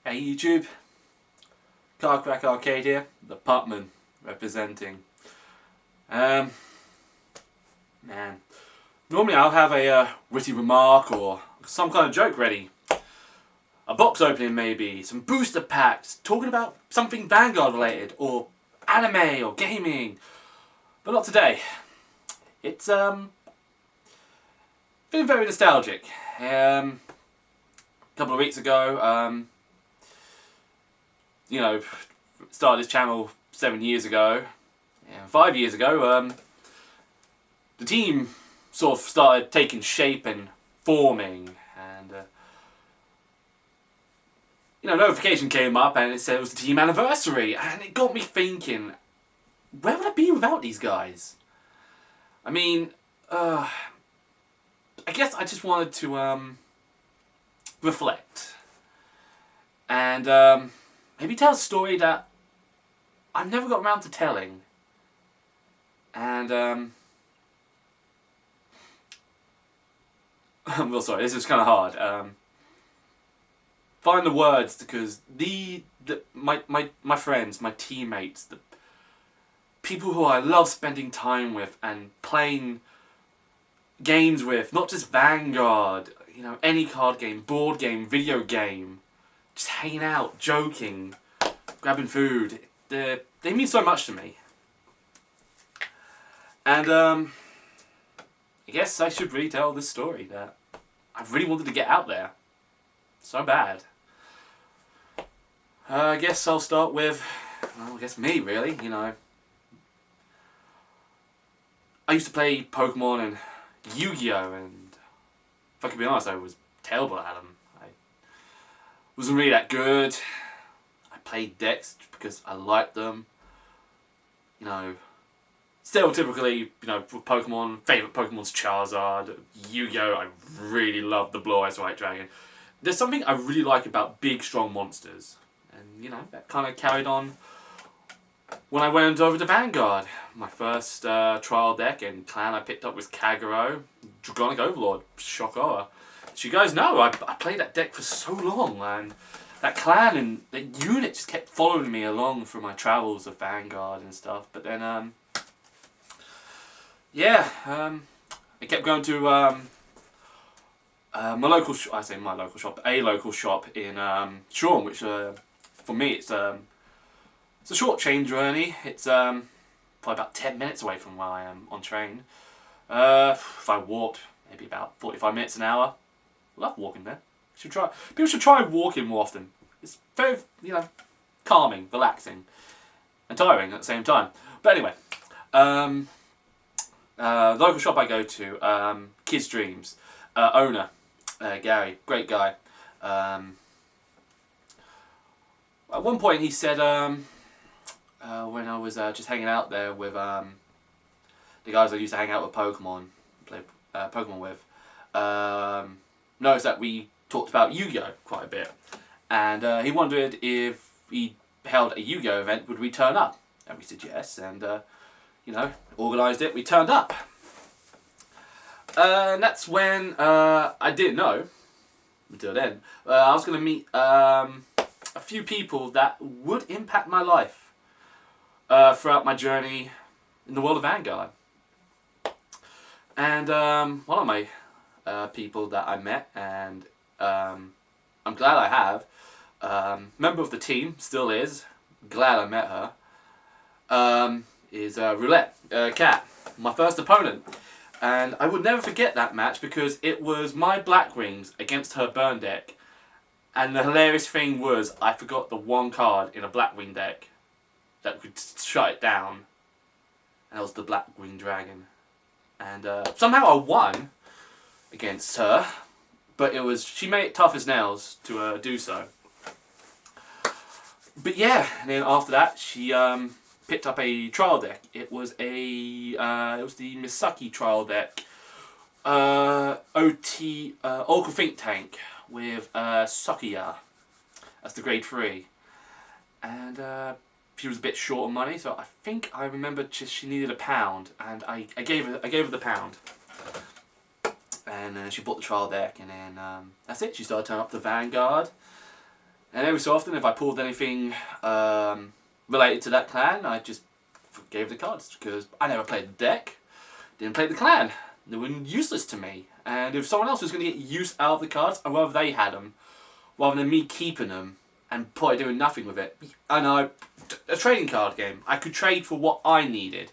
Hey YouTube, Car Crack Arcade here, the Putman representing. Man, normally I'll have a witty remark or some kind of joke ready. A box opening maybe, some booster packs, talking about something Vanguard related, or anime or gaming. But not today. It's feeling very nostalgic. A couple of weeks ago, started this channel 7 years ago, and 5 years ago, the team sort of started taking shape and forming, and notification came up and it said it was the team anniversary, and it got me thinking, where would I be without these guys? I mean, I guess I just wanted to reflect and maybe tell a story that I've never got around to telling. And well, sorry, this is kind of hard. Find the words, because my friends, my teammates, the people who I love spending time with and playing games with, not just Vanguard, any card game, board game, video game, just hanging out, joking, grabbing food. They mean so much to me. And I guess I should really tell this story that I really wanted to get out there. So bad. I guess I'll start with, well, I guess me really, I used to play Pokemon and Yu-Gi-Oh! And if I can be honest, I was terrible at them. I wasn't really that good. I played decks because I liked them. Stereotypically, for Pokemon, favourite Pokemon's Charizard. Yu-Gi-Oh! I really love the Blue Eyes White Dragon. There's something I really like about big, strong monsters. And, that kind of carried on when I went over to Vanguard. My first trial deck and clan I picked up was Kagero, Dragonic Overlord, shock horror. As you guys know, I played that deck for so long, and that clan and that unit just kept following me along through my travels of Vanguard and stuff. But then, I kept going to a local shop in Sean, which for me it's a short train journey. It's probably about 10 minutes away from where I am on train. If I walked, maybe about 45 minutes an hour. I love walking there. People should try walking more often. It's very, calming, relaxing, and tiring at the same time. But anyway, the local shop I go to, Kids Dreams, owner, Gary, great guy. At one point he said, when I was just hanging out there with the guys I used to hang out with play Pokemon with, noticed that we talked about Yu-Gi-Oh! Quite a bit, and he wondered if we held a Yu-Gi-Oh! Event, would we turn up? And we said yes, and organised it. We turned up, and that's when I didn't know until then I was going to meet a few people that would impact my life throughout my journey in the world of Vanguard. And one of my people that I met, and I'm glad I have, member of the team, still is, glad I met her, is Roulette, Kat, my first opponent. And I would never forget that match because it was my Black Wings against her Burn deck. And the hilarious thing was, I forgot the one card in a Black Wing deck that could shut it down. And it was the Black Wing Dragon. And somehow I won against her, but she made it tough as nails to do so. But yeah, and then after that, she picked up a trial deck. It was the Misaki trial deck, OT Oracle Think Tank with Sakuya. That's the grade 3, and she was a bit short on money, so I think I remember she needed £1, and I gave her the £1. And she bought the trial deck, and then that's it. She started turning up to Vanguard, And every so often, if I pulled anything related to that clan, I just gave the cards, because I never played the deck, didn't play the clan. They were useless to me. And if someone else was going to get use out of the cards, I'd rather they had them, rather than me keeping them and probably doing nothing with it. I know, a trading card game. I could trade for what I needed.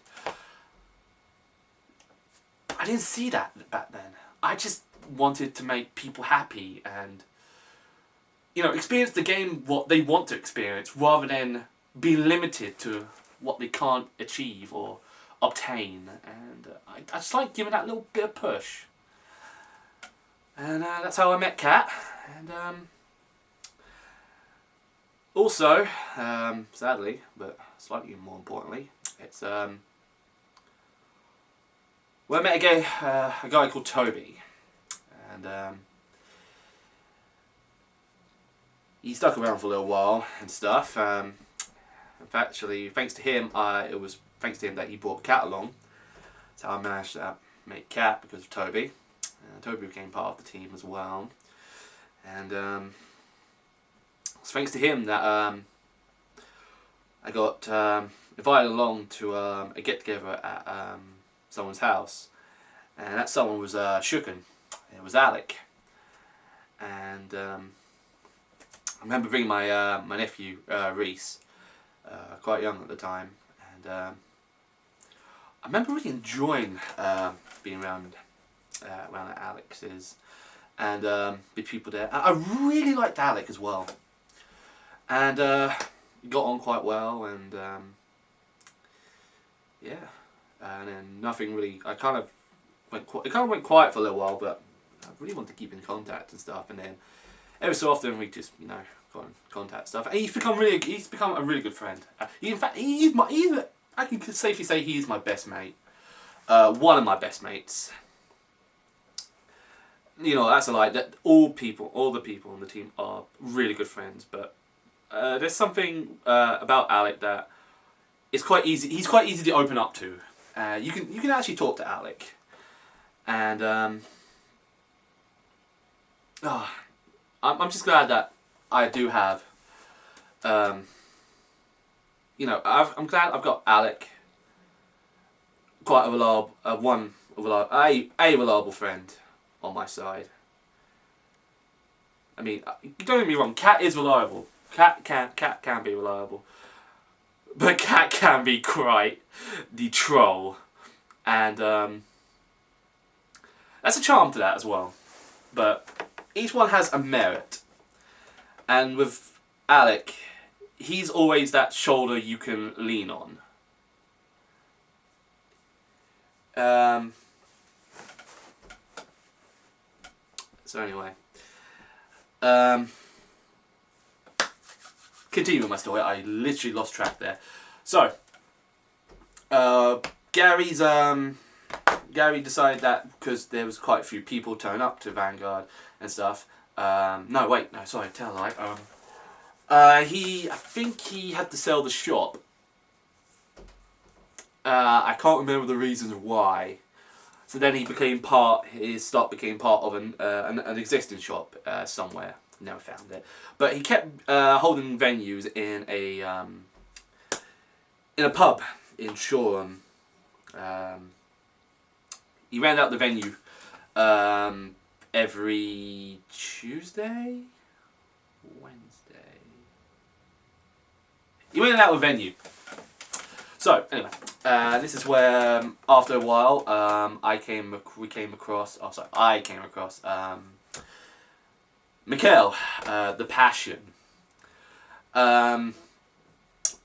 I didn't see that back then. I just wanted to make people happy and, you know, experience the game what they want to experience, rather than be limited to what they can't achieve or obtain. And I just like giving that little bit of push. And that's how I met Kat. And also, sadly, but slightly more importantly, it's well, I met a guy called Toby, and he stuck around for a little while and stuff. Actually, thanks to him, it was thanks to him that he brought Kat along. That's how I managed to make Kat, because of Toby. Toby became part of the team as well, and it's thanks to him that I got invited along to a get together at someone's house, and that someone was Shooken. It was Alec, and I remember bringing my my nephew Reese, quite young at the time, and I remember really enjoying being around at Alex's, and with people there. I really liked Alec as well, and got on quite well, and yeah, and then nothing really. I kind of went quiet for a little while, but I really wanted to keep in contact and stuff. And then every so often we just, you know, got in contact stuff. And he's become a really good friend. In fact, I can safely say he's my best mate. One of my best mates. You know, that's a lie. That all the people on the team are really good friends. But there's something about Alec that is quite easy. He's quite easy to open up to. You can actually talk to Alec, and I'm just glad that I do have. You know, I'm glad I've got Alec, quite a reliable, a reliable friend on my side. I mean, don't get me wrong, Kat is reliable. Kat can be reliable, but Kat can be quite the troll, and that's a charm to that as well. But each one has a merit, and with Alec, he's always that shoulder you can lean on. So anyway, continue with my story. I literally lost track there. So, Gary decided that because there was quite a few people turn up to Vanguard and stuff. Sorry, tell a lie. I think he had to sell the shop. I can't remember the reasons why. So then his stock became part of an existing shop somewhere. Never found it. But he kept holding venues in a pub in Shoreham. He ran out the venue every Tuesday? Wednesday? He ran out of venue. So, anyway, this is where, after a while, I came across Mikhail, the Passion. I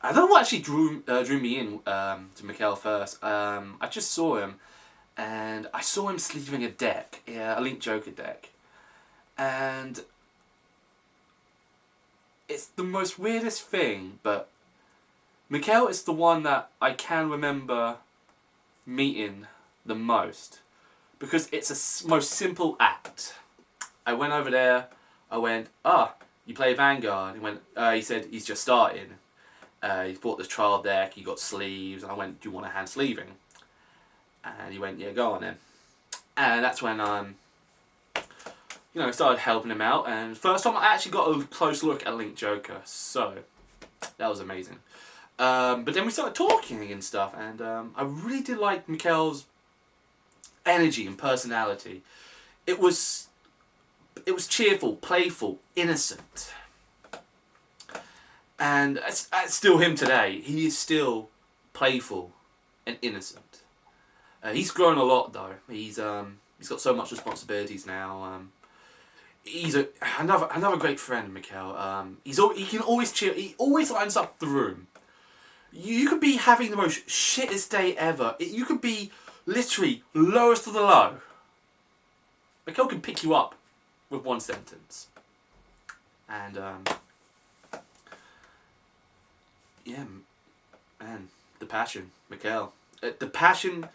don't know what actually drew me in to Mikhail first. I just saw him, and I saw him sleeving a deck, a Link Joker deck, and it's the most weirdest thing, but Mikhail is the one that I can remember meeting the most, because it's a most simple act. I went over there, I went, you play Vanguard? He said he's just starting. He's bought this trial deck, he got sleeves, and I went, do you want a hand sleeving? And he went, yeah, go on then. And that's when you know, started helping him out, and first time I actually got a close look at Link Joker, so that was amazing. But then we started talking and stuff, and I really did like Mikhail's energy and personality. It was cheerful, playful, innocent, and that's still him today. He is still playful and innocent. He's grown a lot though. He's got so much responsibilities now. He's another great friend, Mikhail. He can always cheer. He always lightens up the room. You could be having the most shittest day ever. You could be literally lowest of the low. Mikhail can pick you up with one sentence. And yeah, man, the passion, Mikhail. The passion.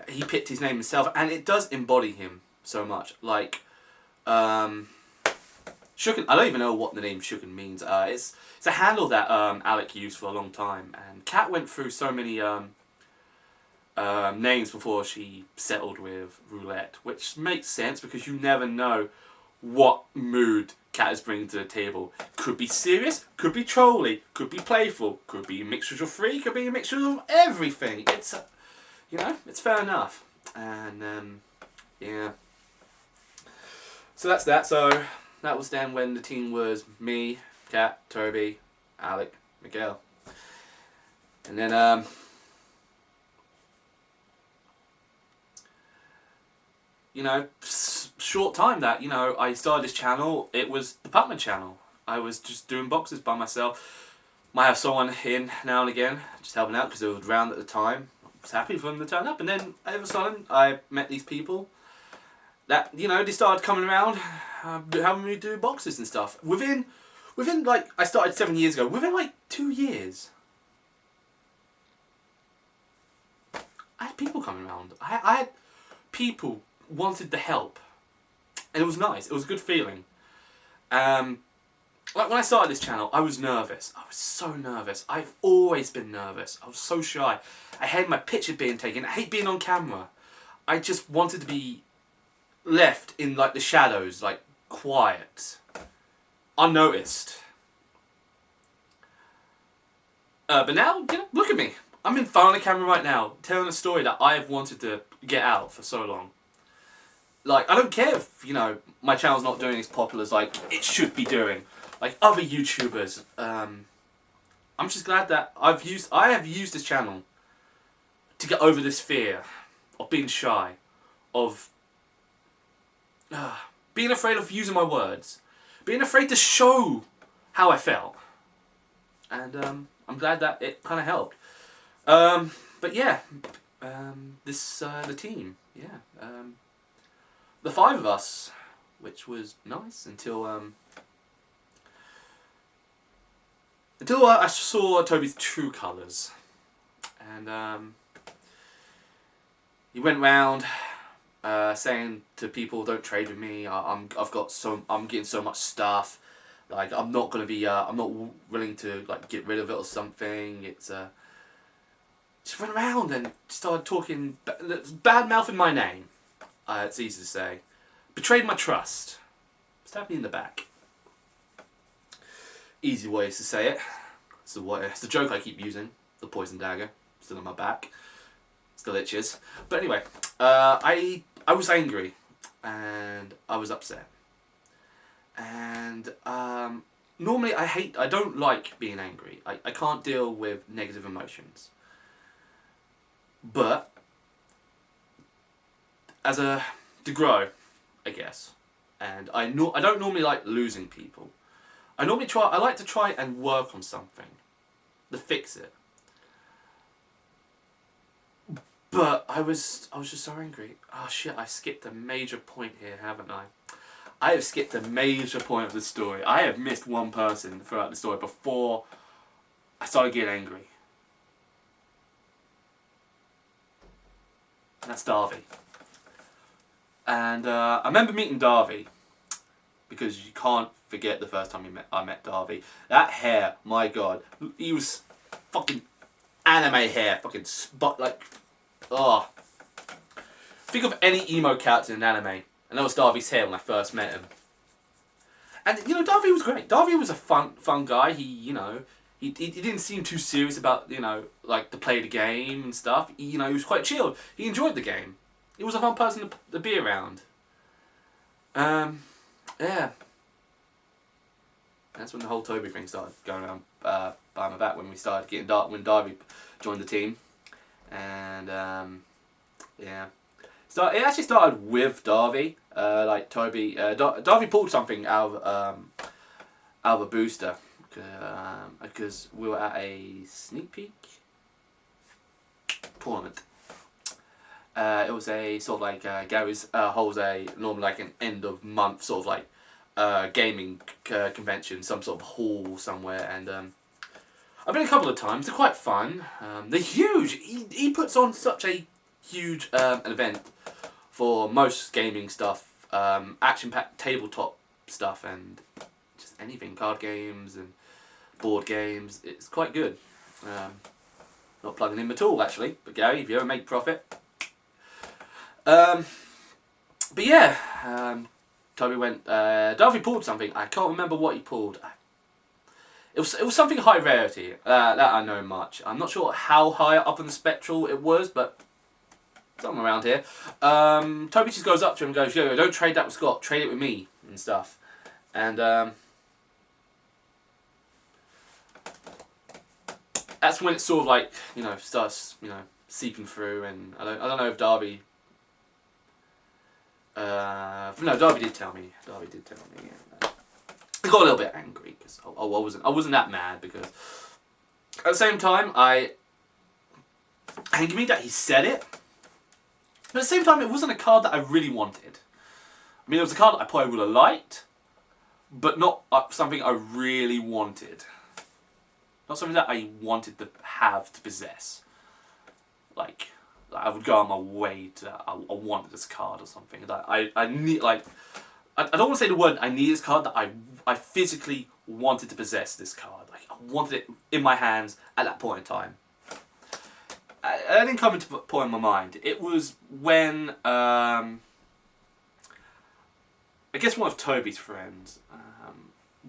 He picked his name himself, and it does embody him so much. Like, Shooken, I don't even know what the name Shooken means. It's a handle that Alec used for a long time, and Kat went through so many names before she settled with Roulette, which makes sense because you never know what mood Kat is bringing to the table. Could be serious, could be trolly, could be playful, could be a mixture of three, could be a mixture of everything. It's you know, it's fair enough, and yeah. So that's that. So that was then when the team was me, Kat, Toby, Alec, Miguel. And then you know, short time that, you know, I started this channel, it was the Putman channel. I was just doing boxes by myself. Might have someone in now and again, just helping out because they were around at the time. I was happy for them to turn up, and then all of a sudden I met these people that, you know, they started coming around, having me do boxes and stuff. Within like, I started 7 years ago, within like 2 years, I had people coming around. I had people wanted the help, and it was nice. It was a good feeling. Like when I started this channel, I was nervous. I was so nervous. I've always been nervous. I was so shy. I hated my picture being taken. I hate being on camera. I just wanted to be left in like the shadows, like quiet, unnoticed. But now, you know, look at me. I'm in front of the camera right now, telling a story that I've wanted to get out for so long. Like, I don't care if, you know, my channel's not doing as popular as, like, it should be doing. Like other YouTubers. I'm just glad that I have used this channel to get over this fear of being shy, of being afraid of using my words, being afraid to show how I felt. And I'm glad that it kind of helped. But yeah, the team, yeah. The 5 of us, which was nice until I saw Toby's true colours, and he went round saying to people, "Don't trade with me. I'm getting so much stuff. Like I'm not willing to like get rid of it or something." It's just went around and started talking bad mouthing my name. It's easy to say. Betrayed my trust. Stabbed me in the back. Easy ways to say it. It's the joke I keep using. The poison dagger. Still on my back. Still itches. But anyway, I was angry. And I was upset. And normally I don't like being angry. I can't deal with negative emotions. But to grow, I guess. And I don't normally like losing people. I like to try and work on something to fix it. But I was just so angry. Oh shit, I skipped a major point here, haven't I? I have skipped a major point of the story. I have missed one person throughout the story before I started getting angry. And that's Darby. And I remember meeting Darby, because you can't forget the first time I met Darby. That hair, my god, he was fucking anime hair, fucking spot like, oh. Think of any emo character in anime, and that was Darby's hair when I first met him. And Darby was great. Darby was a fun guy. He didn't seem too serious about like to play the game and stuff. He was quite chilled. He enjoyed the game. He was a fun person to be around. Yeah. That's when the whole Toby thing started going around by my back, when we started getting when Darby joined the team, and yeah. So it actually started with Darby. Like Toby, Darby pulled something out of a booster because we were at a sneak peek tournament. It was a sort of like Gary's holds a normally like an end of month sort of like gaming convention, some sort of hall somewhere, and I've been a couple of times. They're quite fun. They're huge. He puts on such a huge an event for most gaming stuff, action-packed tabletop stuff, and just anything, card games and board games. It's quite good. Not plugging him at all, actually. But Gary, if you ever make profit. But yeah, Toby went. Darby pulled something. I can't remember what he pulled. It was something high rarity. That I know much. I'm not sure how high up on the spectral it was, but something around here. Toby just goes up to him and goes, "Yo, don't trade that with Scott. Trade it with me and stuff." And that's when it sort of like starts seeping through. And I don't know if Darby. No, Darby did tell me. Darby did tell me. I got a little bit angry because I wasn't that mad, because at the same time I angered me that he said it, but at the same time it wasn't a card that I really wanted. I mean, it was a card that I probably would have liked, but not something I really wanted. Not something that I wanted to have to possess. Like I would go on my way to. I wanted this card or something. That I need, like. I don't want to say the word I need this card. That I physically wanted to possess this card. Like I wanted it in my hands at that point in time. I didn't come into a point in my mind. It was when I guess one of Toby's friends.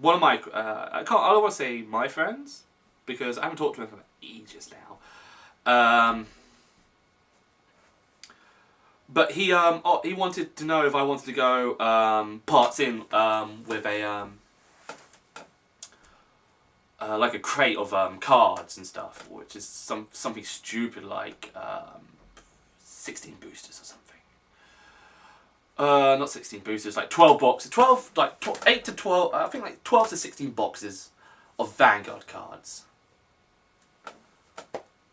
One of my I don't want to say my friends, because I haven't talked to him for ages now. But he wanted to know if I wanted to go parts in with a like a crate of cards and stuff, which is something stupid like 16 boosters or something. Not 16 boosters, like 12 boxes, 8 to 12. I think like 12 to 16 boxes of Vanguard cards.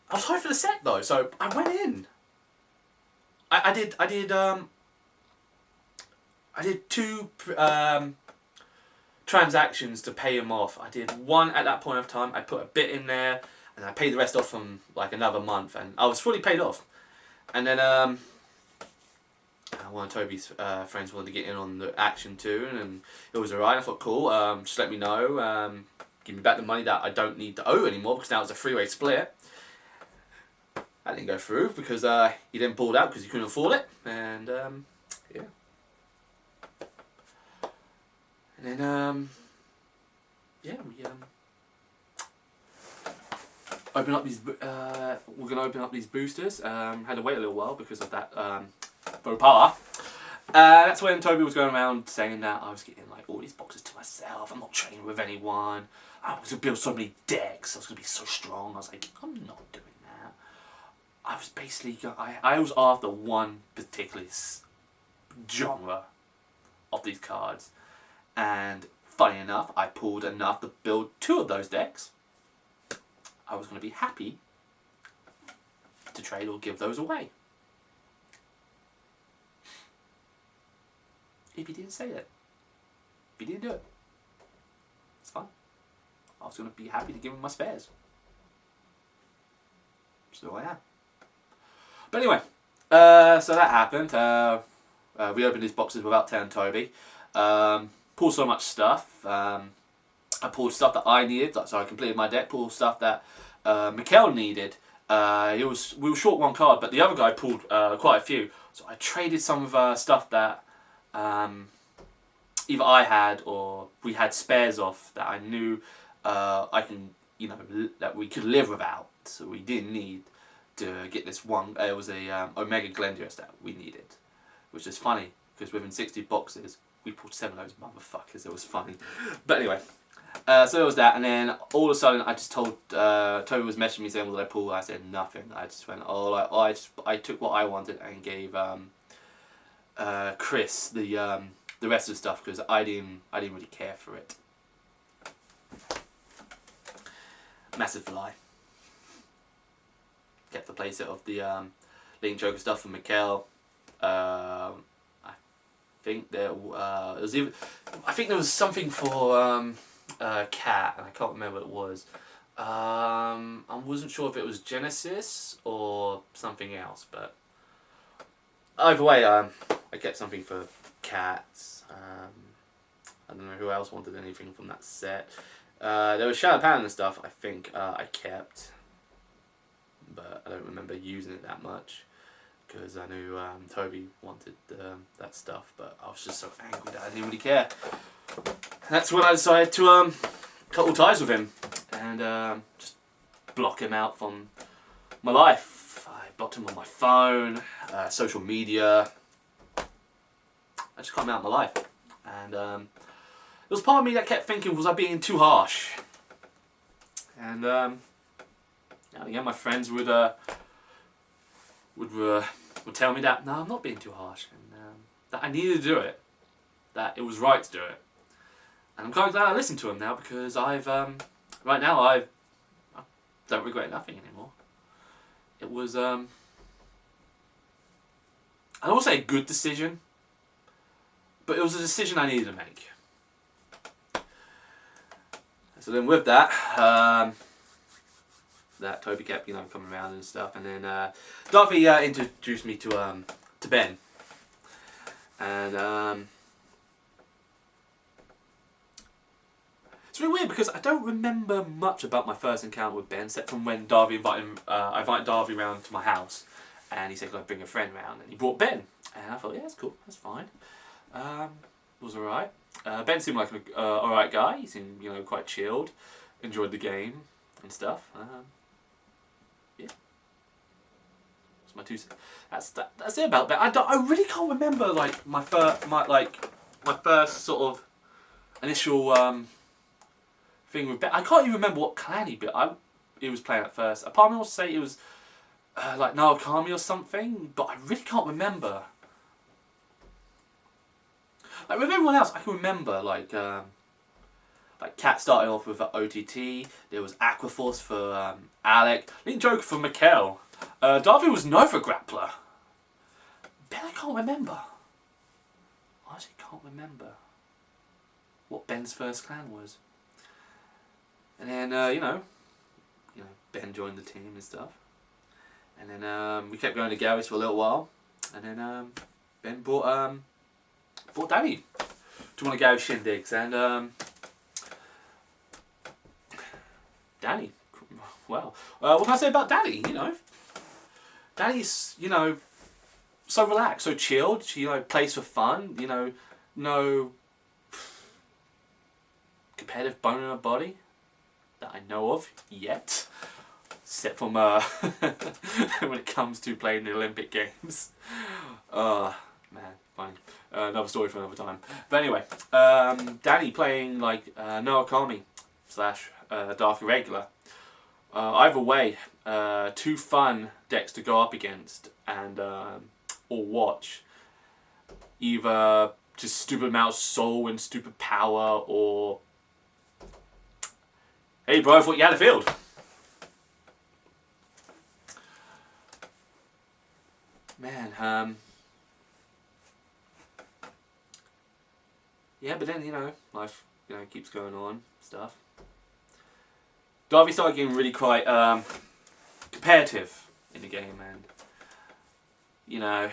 I was hoping for the set though, so I went in. I did two transactions to pay him off. I did one at that point of time. I put a bit in there, and I paid the rest off from like another month, and I was fully paid off. And then one of Toby's friends wanted to get in on the action too, and it was alright. I thought, cool. Just let me know. Give me back the money that I don't need to owe anymore, because now it's a three-way split. That didn't go through because he then pulled out because he couldn't afford it, and yeah. And then yeah, we open up these. We're gonna open up these boosters. Had to wait a little while because of that faux pas. That's when Toby was going around saying that I was getting like all these boxes to myself. I'm not training with anyone. I was gonna build so many decks. I was gonna be so strong. I was like, I'm not doing that. I was basically, I was after one particular genre of these cards, and funny enough, I pulled enough to build 2 of those decks. I was going to be happy to trade or give those away. If he didn't say that, if he didn't do it, it's fine. I was going to be happy to give him my spares. So I am. But anyway, so that happened. We opened these boxes without telling Toby. Pulled so much stuff. I pulled stuff that I needed, so I completed my deck. Pulled stuff that Mikkel needed. We were short one card, but the other guy pulled quite a few. So I traded some of stuff that either I had or we had spares of that I knew I can, that we could live without. So we didn't need to get this one. It was a Omega Glendios that we needed, which is funny because within 60 boxes we pulled 7 of those motherfuckers. It was funny, but anyway. So there was that, and then all of a sudden I just told Toby was messaging me saying what did I pull. I said nothing. I just went I took what I wanted and gave Chris the rest of the stuff because I didn't really care for it. Massive lie. Kept the playset of the Link Joker stuff from Mikkel. I think there was even. I think there was something for Cat, and I can't remember what it was. I wasn't sure if it was Genesis or something else, but either way, I kept something for Cats. I don't know who else wanted anything from that set. There was Shadow Pan and stuff. I think I kept, but I don't remember using it that much because I knew Toby wanted that stuff. But I was just so angry that I didn't really care. That's when I decided to cut all ties with him and just block him out from my life. I blocked him on my phone, social media. I just cut him out of my life, and there was part of me that kept thinking, was I being too harsh? And again, my friends would tell me that no, I'm not being too harsh, and that I needed to do it, that it was right to do it. And I'm kind of glad I listened to him now because I've right now I don't regret nothing anymore. It was I don't want to say a good decision, but it was a decision I needed to make. So then with that, that Toby kept coming around and stuff, and then Darby introduced me to Ben, and it's really weird because I don't remember much about my first encounter with Ben, except from when Darby I invited Darby round to my house, and he said, "Can I bring a friend round?" And he brought Ben, and I thought, yeah, that's cool, that's fine. It was alright. Ben seemed like an alright guy. He seemed, quite chilled, enjoyed the game and stuff. Yeah, that's my 2 cents. That's it about Ben. I really can't remember like my first sort of initial thing with Ben. I can't even remember what clan he was playing at first. A part of me wants to say it was like Naokami or something, but I really can't remember. Like with everyone else, I can remember like Cat starting off with OTT. There was Aquaforce for Alec. Link Joker for Mikkel. Darby was Nova Grappler. Ben, I can't remember. I actually can't remember what Ben's first clan was. And then Ben joined the team and stuff. And then we kept going to Gary's for a little while. And then Ben brought Danny to one of Gary's shindigs, and Danny, well, what can I say about Danny? Danny's so relaxed, so chilled. She plays for fun. No competitive bone in her body that I know of yet, except from when it comes to playing the Olympic Games. Man, fine. Another story for another time. But anyway, Danny playing like Naokami / Dark Irregular. Either way, 2 fun decks to go up against and or watch. Either just stupid amount of soul and stupid power, or hey bro, I thought you had a field. Man, yeah, but then life keeps going on, stuff. Darby started getting really quite competitive in the game, and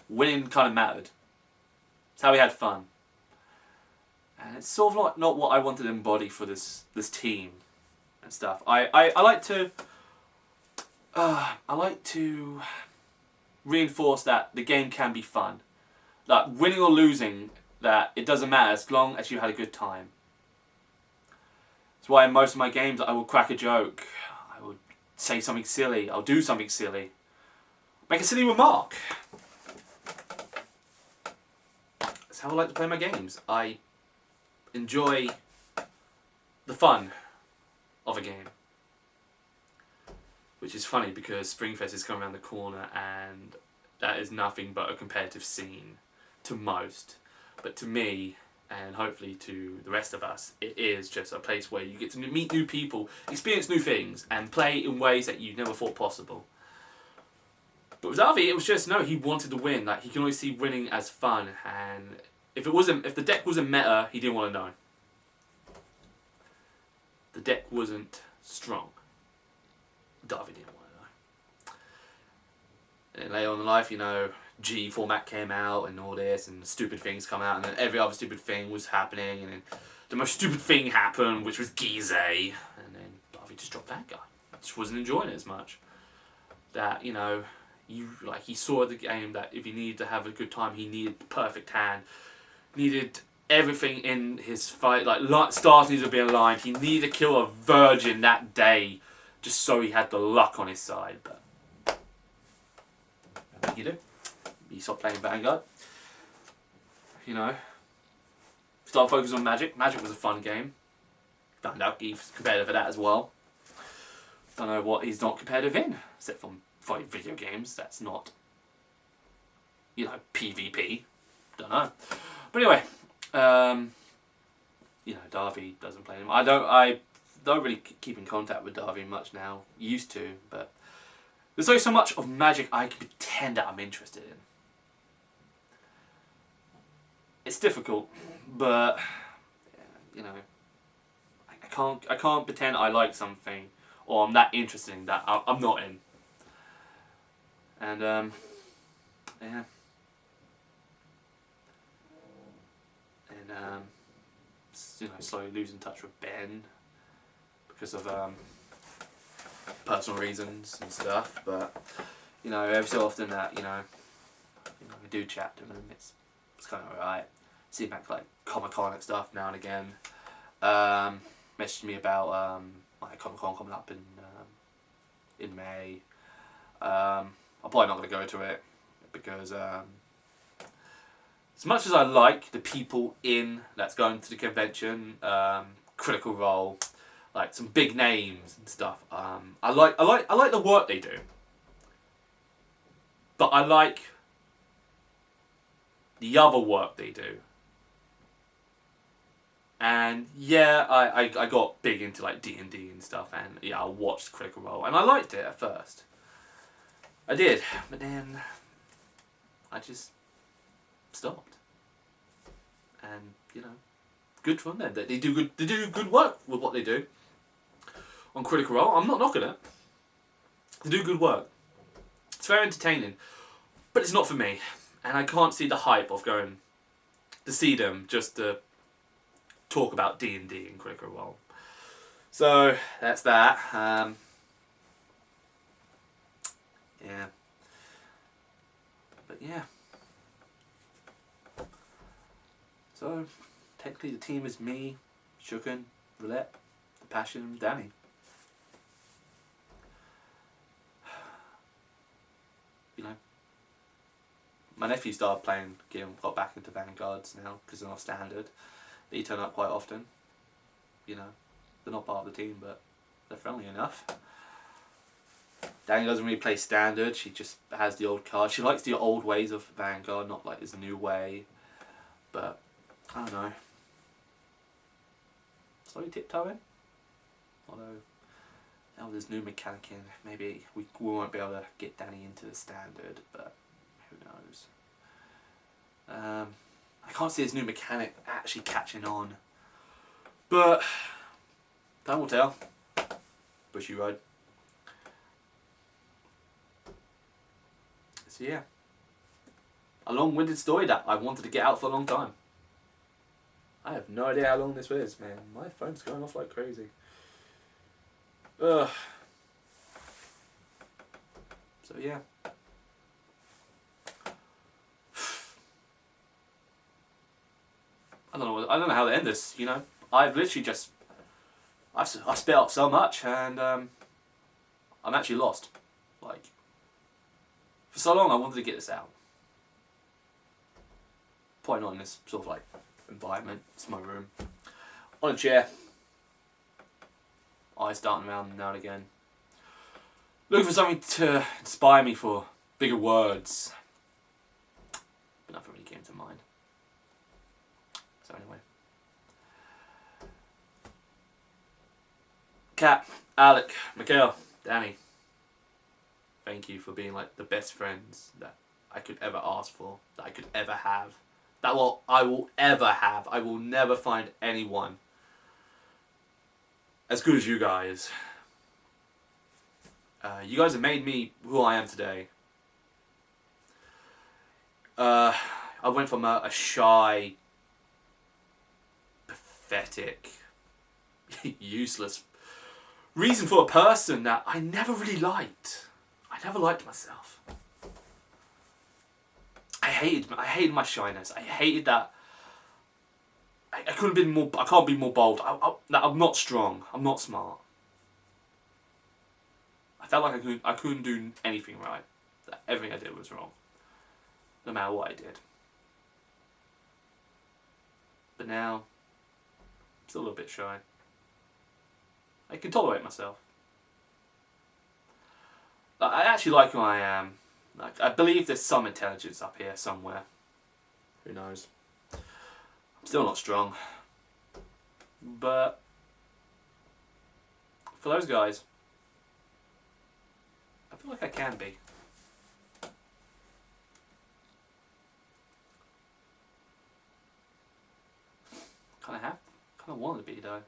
winning kind of mattered. It's how we had fun, and it's sort of not what I wanted to embody for this team and stuff. I like to reinforce that the game can be fun. Like, winning or losing, that it doesn't matter as long as you had a good time. That's why in most of my games I will crack a joke, I will say something silly, I'll do something silly, make a silly remark. That's how I like to play my games. I enjoy the fun of a game. Which is funny because Springfest is coming around the corner and that is nothing but a competitive scene to most. But to me, and hopefully to the rest of us, it is just a place where you get to meet new people, experience new things, and play in ways that you never thought possible. But with Avi, it was just, no, he wanted to win. Like, he can always see winning as fun, and if the deck wasn't meta, he didn't want to know. The deck wasn't strong. Darby didn't want to know. And later on in life, you know, G format came out and all this, and stupid things come out, and then every other stupid thing was happening, and then the most stupid thing happened, which was Gize, and then Darby just dropped that guy. Just wasn't enjoying it as much. That, you know, he saw the game that if he needed to have a good time, he needed the perfect hand, needed everything in his fight, like stars needed to be aligned. He needed to kill a virgin that day, just so he had the luck on his side. But what you do? You stop playing Vanguard. You know, start focusing on Magic. Magic was a fun game. Found out he's competitive at that as well. Don't know what he's not competitive in, except for fighting video games. That's not, you know, PvP. Don't know. But anyway, you know, Darby doesn't play him. I don't really keep in contact with Darby much now. Used to, but there's only so much of Magic I can pretend that I'm interested in. It's difficult, but you know, I can't pretend I like something or I'm that interested in that I'm not in. And yeah. And you know, slowly losing touch with Ben because of personal reasons and stuff. But you know, every so often that you know we do chat to him. It's kind of alright. See him at like Comic-Con and stuff now and again. Messaged me about like Comic-Con coming up in May. I'm probably not going to go to it because as much as I like the people that's going to the convention, Critical Role, like some big names and stuff. I like the work they do, but I like the other work they do. And yeah, I got big into like D&D and stuff, and yeah, I watched Critical Role, and I liked it at first. I did, but then I just stopped. And you know, good for them. They do good work with what they do on Critical Role. I'm not knocking it. They do good work. It's very entertaining, but it's not for me, and I can't see the hype of going to see them just to talk about D&D and Critical Role. So that's that. Yeah. But yeah. So technically the team is me, Shuken, Roulette, The Passion, and Danny. You know, my nephew started playing, got back into Vanguards now because they're not standard. They turn up quite often. You know, they're not part of the team, but they're friendly enough. Danny doesn't really play standard. She just has the old cards. She likes the old ways of Vanguard, not like this new way. But I don't know. Slowly tiptoeing. Although now with this new mechanic in, maybe we won't be able to get Danny into the standard, but who knows. I can't see this new mechanic actually catching on. But time will tell. Bushy Road. So yeah. A long-winded story that I wanted to get out for a long time. I have no idea how long this is, man. My phone's going off like crazy. Ugh. So yeah. I don't know how to end this. You know, I've literally just I spit out so much, and I'm actually lost. Like, for so long, I wanted to get this out. Probably not in this sort of like environment. It's my room, on a chair, eyes darting around now and again, looking for something to inspire me for bigger words. But nothing really came to mind. So anyway. Kat, Alec, Mikhail, Danny, thank you for being like the best friends that I could ever ask for, that I could ever have, I will ever have. I will never find anyone as good as you guys. You guys have made me who I am today. I went from a shy, pathetic, useless reason for a person that I never really liked. I never liked myself. I hated my shyness. I hated that. I couldn't be more. I can't be more bold. I'm not strong. I'm not smart. I felt like I couldn't do anything right. That everything I did was wrong, no matter what I did. But now, I'm still a little bit shy. I can tolerate myself. I actually like who I am. Like, I believe there's some intelligence up here somewhere. Who knows? I'm still not strong. But for those guys, I feel like I can be. Kind of wanted to be though.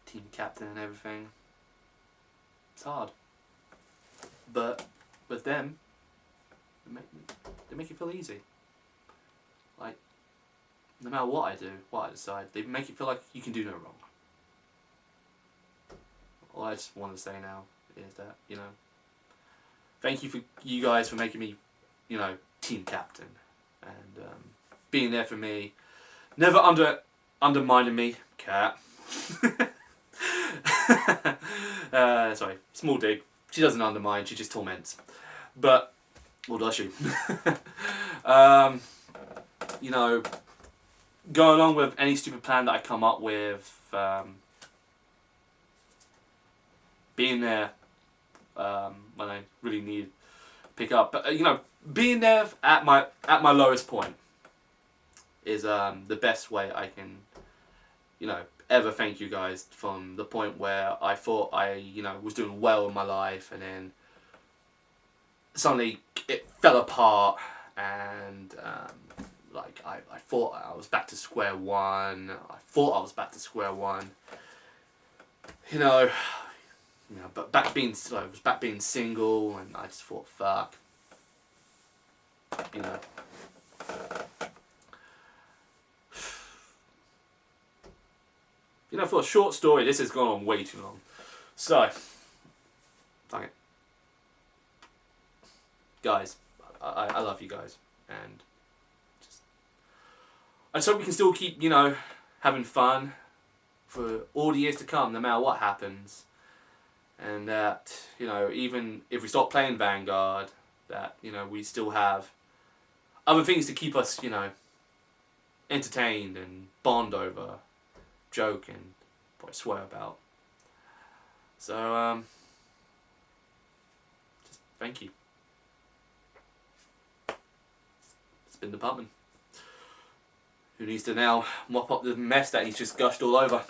Team captain and everything. It's hard. But with them, they make it feel easy. Like, no matter what I do, what I decide, they make you feel like you can do no wrong. All I just want to say now is that, you know, thank you for you guys for making me, you know, team captain and being there for me, never undermining me, Cat. Sorry, small dig. She doesn't undermine, she just torments. But, or does she? You know, go along with any stupid plan that I come up with. Being there when I really need to pick up. But you know, being there at my lowest point is the best way I can, you know, ever thank you guys. From the point where I thought I, you know, was doing well in my life, and then suddenly it fell apart, and like I thought I was back to square one. You know, but I was back being single, and I just thought, fuck, you know. You know, for a short story, this has gone on way too long. So, fuck it. Guys, I love you guys, and I just hope we can still keep, you know, having fun for all the years to come, no matter what happens. And that, you know, even if we stop playing Vanguard, that, you know, we still have other things to keep us, you know, entertained and bond over, joke and probably swear about. So, just thank you. It's been the Putman, who needs to now mop up the mess that he's just gushed all over.